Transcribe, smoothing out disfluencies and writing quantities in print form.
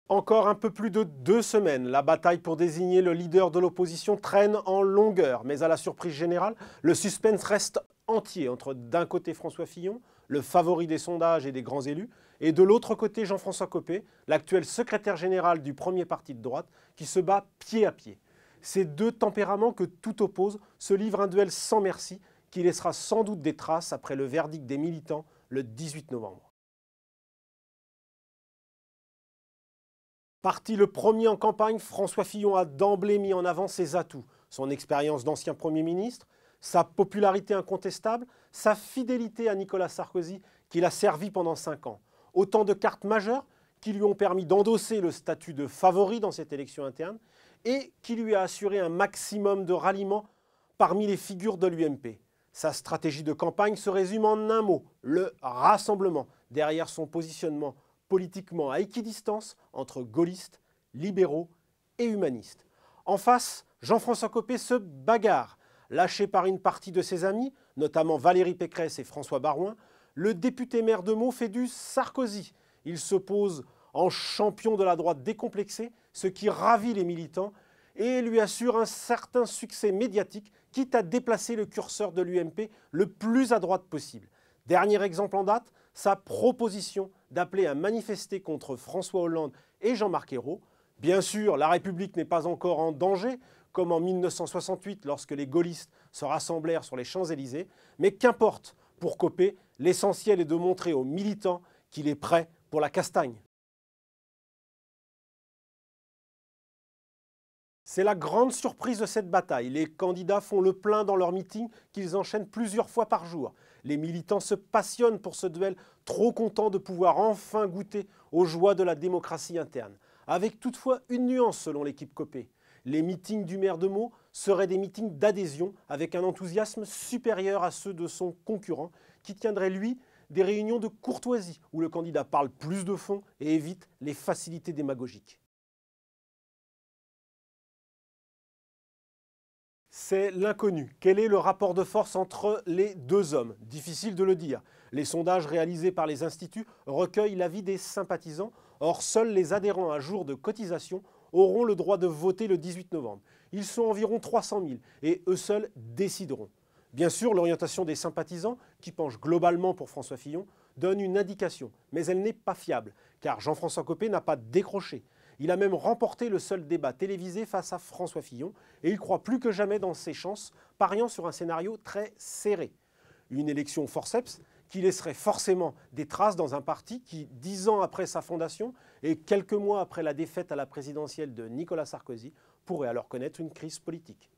Encore un peu plus de 2 semaines, la bataille pour désigner le leader de l'opposition traîne en longueur. Mais à la surprise générale, le suspense reste entier entre d'un côté François Fillon, le favori des sondages et des grands élus, et de l'autre côté Jean-François Copé, l'actuel secrétaire général du premier parti de droite, qui se bat pied à pied. Ces deux tempéraments que tout oppose se livrent un duel sans merci qui laissera sans doute des traces après le verdict des militants le 18 novembre. Parti le premier en campagne, François Fillon a d'emblée mis en avant ses atouts. Son expérience d'ancien Premier ministre, sa popularité incontestable, sa fidélité à Nicolas Sarkozy, qui l'a servi pendant 5 ans. Autant de cartes majeures qui lui ont permis d'endosser le statut de favori dans cette élection interne et qui lui a assuré un maximum de ralliement parmi les figures de l'UMP. Sa stratégie de campagne se résume en un mot, le rassemblement, derrière son positionnement politiquement à équidistance entre gaullistes, libéraux et humanistes. En face, Jean-François Copé se bagarre. Lâché par une partie de ses amis, notamment Valérie Pécresse et François Baroin, le député maire de Meaux fait du Sarkozy. Il se pose en champion de la droite décomplexée, ce qui ravit les militants et lui assure un certain succès médiatique, quitte à déplacer le curseur de l'UMP le plus à droite possible. Dernier exemple en date, sa proposition d'appeler à manifester contre François Hollande et Jean-Marc Ayrault. Bien sûr, la République n'est pas encore en danger, comme en 1968 lorsque les gaullistes se rassemblèrent sur les Champs-Élysées, mais qu'importe, pour Copé, l'essentiel est de montrer aux militants qu'il est prêt pour la castagne. C'est la grande surprise de cette bataille. Les candidats font le plein dans leurs meetings qu'ils enchaînent plusieurs fois par jour. Les militants se passionnent pour ce duel, trop contents de pouvoir enfin goûter aux joies de la démocratie interne. Avec toutefois une nuance selon l'équipe Copé. Les meetings du maire de Meaux seraient des meetings d'adhésion avec un enthousiasme supérieur à ceux de son concurrent qui tiendrait, lui, des réunions de courtoisie où le candidat parle plus de fond et évite les facilités démagogiques. C'est l'inconnu. Quel est le rapport de force entre les deux hommes? Difficile de le dire. Les sondages réalisés par les instituts recueillent l'avis des sympathisants. Or, seuls les adhérents à jour de cotisation auront le droit de voter le 18 novembre. Ils sont environ 300 000 et eux seuls décideront. Bien sûr, l'orientation des sympathisants, qui penchent globalement pour François Fillon, donne une indication, mais elle n'est pas fiable, car Jean-François Copé n'a pas décroché. Il a même remporté le seul débat télévisé face à François Fillon et il croit plus que jamais dans ses chances, pariant sur un scénario très serré. Une élection forceps qui laisserait forcément des traces dans un parti qui, 10 ans après sa fondation et quelques mois après la défaite à la présidentielle de Nicolas Sarkozy, pourrait alors connaître une crise politique.